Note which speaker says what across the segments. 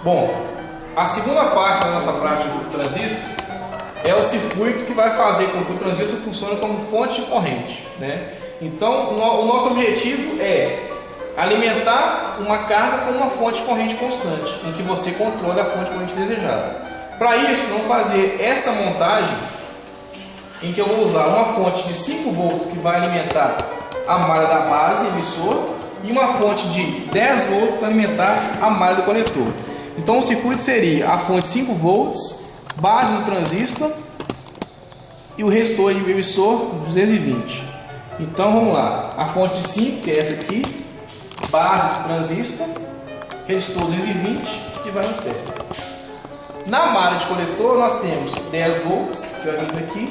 Speaker 1: Bom, a segunda parte da nossa prática do transistor é o circuito que vai fazer com que o transistor funcione como fonte de corrente, né? Então, o nosso objetivo é alimentar uma carga com uma fonte de corrente constante, em que você controle a fonte de corrente desejada. Para isso, vamos fazer essa montagem em que eu vou usar uma fonte de 5 volts que vai alimentar a malha da base emissor e uma fonte de 10 volts para alimentar a malha do coletor. Então o circuito seria a fonte 5 volts, base do transistor e o resistor e o emissor 220. Então vamos lá, a fonte de 5, que é essa aqui, base do transistor, resistor 220 e vai no pé. Na malha de coletor nós temos 10 volts, que eu ligo aqui.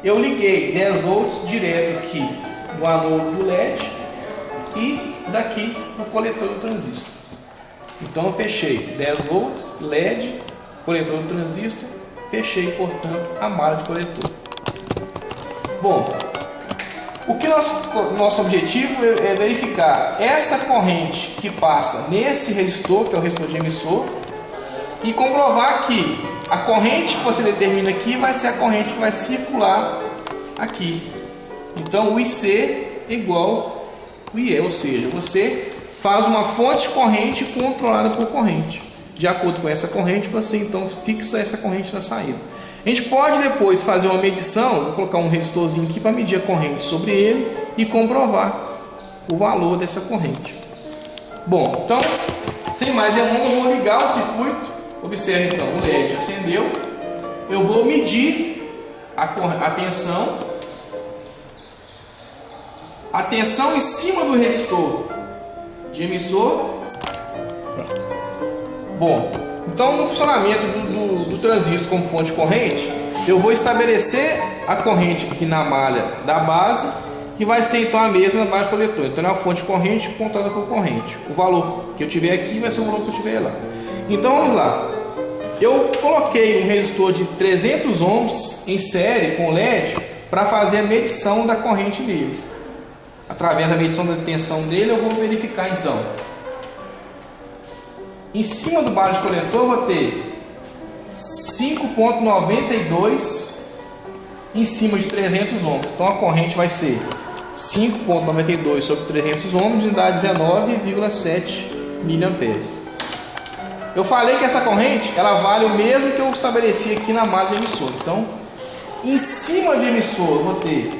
Speaker 1: Eu liguei 10 volts direto aqui no anodo do LED e daqui no coletor do transistor. Então eu fechei 10 volts, LED, coletor do transistor, fechei, portanto, a malha de coletor. Bom, o que nosso objetivo é verificar essa corrente que passa nesse resistor, que é o resistor de emissor, e comprovar que a corrente que você determina aqui vai ser a corrente que vai circular aqui. Então o IC é igual ao IE, ou seja, você faz uma fonte de corrente controlada por corrente. De acordo com essa corrente, você então fixa essa corrente na saída. A gente pode depois fazer uma medição, vou colocar um resistorzinho aqui para medir a corrente sobre ele e comprovar o valor dessa corrente. Bom, então, sem mais delongas, eu vou ligar o circuito. Observe então, o LED acendeu. Eu vou medir a tensão em cima do resistor de emissor. Pronto. Bom, então no funcionamento do transistor como fonte de corrente, eu vou estabelecer a corrente aqui na malha da base, que vai ser então a mesma na base do coletor. Então é uma fonte de corrente contada por corrente. O valor que eu tiver aqui vai ser o valor que eu tiver lá. Então vamos lá. Eu coloquei um resistor de 300 ohms em série com LED para fazer a medição da corrente dele. Através da medição da tensão dele, eu vou verificar então. Em cima do base de coletor, eu vou ter 5,92 em cima de 300 ohms. Então a corrente vai ser 5,92 sobre 300 ohms e dá 19,7 miliamperes. Eu falei que essa corrente ela vale o mesmo que eu estabeleci aqui na malha de emissor. Então, em cima de emissor, eu vou ter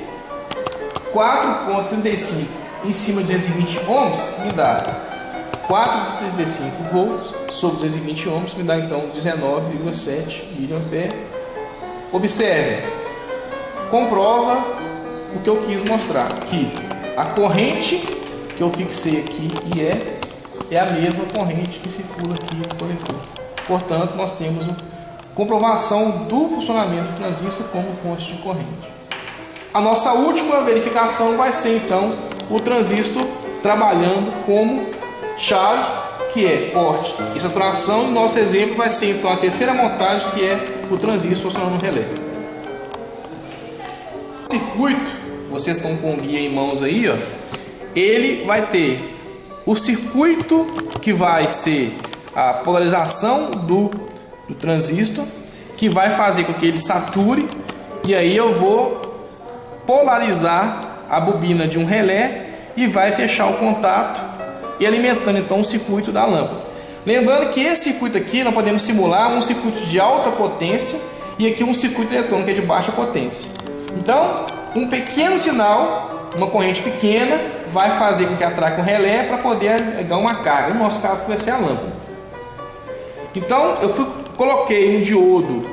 Speaker 1: 4,35 em cima de 220 ohms, me dá 4,35 volts sobre 220 ohms, me dá então 19,7 miliamperes. Observe, comprova o que eu quis mostrar, que a corrente que eu fixei aqui é a mesma corrente que circula aqui no coletor. Portanto, nós temos a comprovação do funcionamento do transistor como fonte de corrente. A nossa última verificação vai ser então o transistor trabalhando como chave, que é corte e saturação. E nosso exemplo vai ser então a terceira montagem, que é o transistor funcionando no relé. O circuito, vocês estão com o guia em mãos aí, ó, ele vai ter o circuito que vai ser a polarização do transistor, que vai fazer com que ele sature, e aí eu vou polarizar a bobina de um relé e vai fechar o contato e alimentando então o circuito da lâmpada. Lembrando que esse circuito aqui nós podemos simular um circuito de alta potência e aqui um circuito eletrônico de baixa potência. Então, um pequeno sinal, uma corrente pequena, vai fazer com que atraque um relé para poder ligar uma carga. No nosso caso vai ser a lâmpada. Então eu coloquei um diodo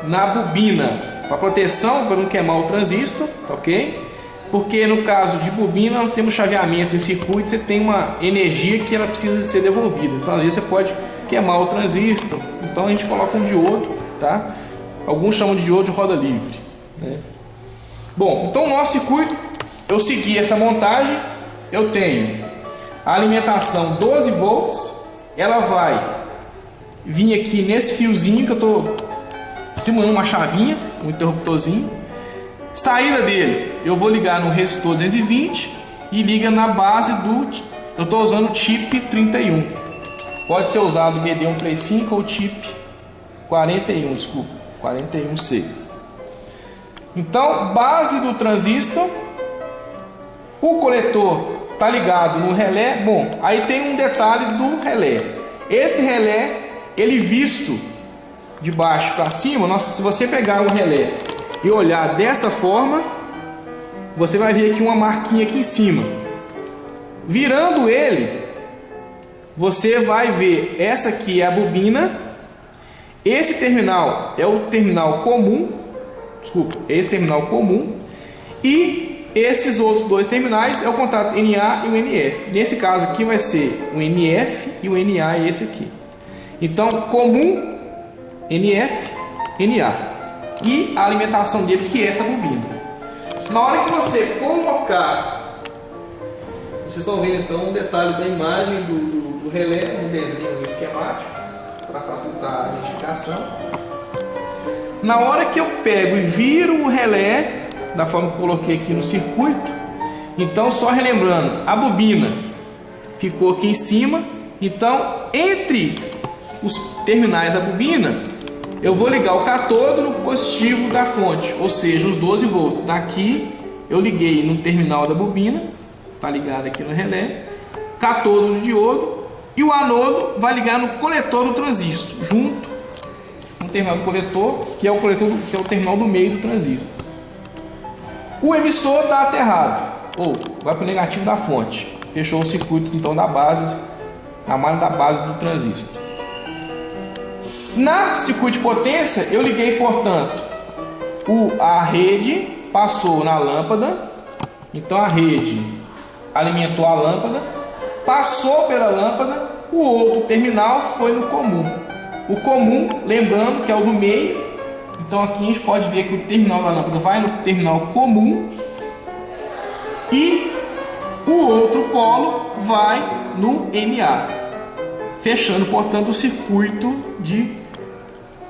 Speaker 1: na bobina para proteção, para não queimar o transistor, ok? Porque no caso de bobina nós temos chaveamento em circuito, você tem uma energia que ela precisa ser devolvida. Então às vezes você pode queimar o transistor. Então a gente coloca um diodo, tá? Alguns chamam de diodo de roda livre, né? Bom, então o nosso circuito, eu segui essa montagem, eu tenho a alimentação 12 volts, ela vai vir aqui nesse fiozinho que eu estou simulando uma chavinha, um interruptorzinho. Saída dele, eu vou ligar no resistor 220 e liga na base do... Eu estou usando o chip 31. pode ser usado o BD135 ou TIP 41C. Então, base do transistor, o coletor está ligado no relé. Bom, aí tem um detalhe do relé. Esse relé, ele visto de baixo para cima, se você pegar o relé e olhar dessa forma, você vai ver aqui uma marquinha aqui em cima. Virando ele, você vai ver, essa aqui é a bobina, esse terminal é o terminal comum, esse terminal comum, e esses outros dois terminais é o contato NA e o NF. Nesse caso aqui vai ser o NF e o NA é esse aqui. Então, comum, NF, NA. E a alimentação dele, que é essa bobina. Na hora que você colocar, vocês estão vendo então um detalhe da imagem do relé, um desenho esquemático, para facilitar a identificação. Na hora que eu pego e viro o relé, da forma que eu coloquei aqui no circuito, então só relembrando, a bobina ficou aqui em cima, então entre os terminais da bobina, eu vou ligar o catodo no positivo da fonte, ou seja, os 12 volts. Daqui eu liguei no terminal da bobina, está ligado aqui no relé, catodo do diodo, e o anodo vai ligar no coletor do transistor, junto no terminal do coletor, que é o terminal do meio do transistor. O emissor está aterrado, ou vai para o negativo da fonte. Fechou o circuito então da base, na malha da base do transistor. Na circuito de potência, eu liguei, portanto, a rede passou na lâmpada, então a rede alimentou a lâmpada, passou pela lâmpada, o outro terminal foi no comum. O comum, lembrando que é o do meio, então aqui a gente pode ver que o terminal da lâmpada vai no terminal comum e o outro polo vai no NA, fechando, portanto, o circuito de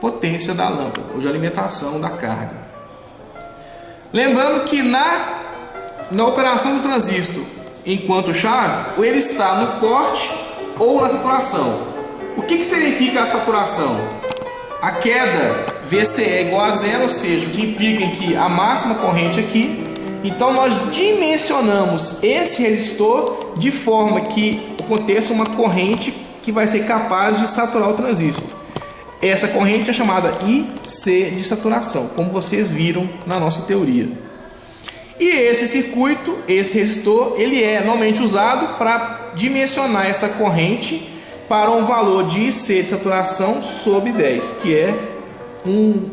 Speaker 1: potência da lâmpada, ou de alimentação da carga. Lembrando que na operação do transistor, enquanto chave, ele está no corte ou na saturação. O que significa a saturação? A queda VCE é igual a zero, ou seja, o que implica em que a máxima corrente aqui. Então nós dimensionamos esse resistor de forma que aconteça uma corrente que vai ser capaz de saturar o transistor. Essa corrente é chamada IC de saturação, como vocês viram na nossa teoria. E esse circuito, esse resistor, ele é normalmente usado para dimensionar essa corrente para um valor de IC de saturação sobre 10, que é um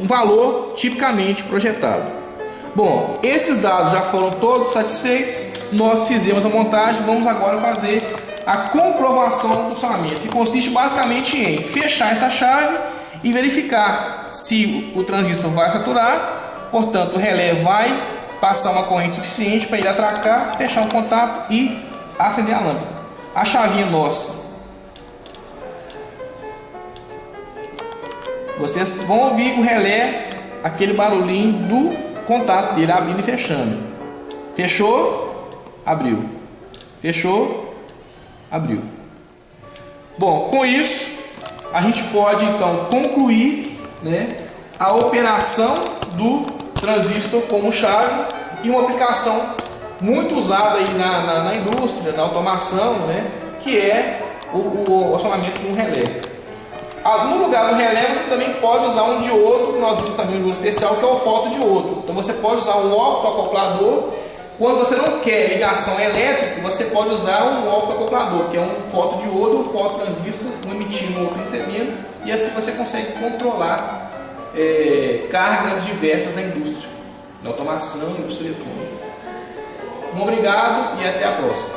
Speaker 1: valor tipicamente projetado. Bom, esses dados já foram todos satisfeitos, nós fizemos a montagem, vamos agora fazer a comprovação do funcionamento, que consiste basicamente em fechar essa chave e verificar se o transistor vai saturar, portanto o relé vai passar uma corrente suficiente para ele atracar, fechar o contato e acender a lâmpada. A chavinha nossa, vocês vão ouvir o relé, aquele barulhinho do contato dele abrindo e fechando. Fechou, abriu. Fechou, abriu. Bom, com isso a gente pode então concluir, a operação do transistor como chave, e uma aplicação muito usada aí na indústria, na automação, que é o acionamento de um relé. No lugar do relé você também pode usar um diodo, que nós vimos também um uso especial, que é o fotodiodo. Então você pode usar um optoacoplador. Quando você não quer ligação elétrica, você pode usar um optoacoplador, que é um fotodiodo, um fototransistor, um emitindo, outro recebendo, e assim você consegue controlar cargas diversas na indústria, na automação, indústria eletrônica. Obrigado e até a próxima.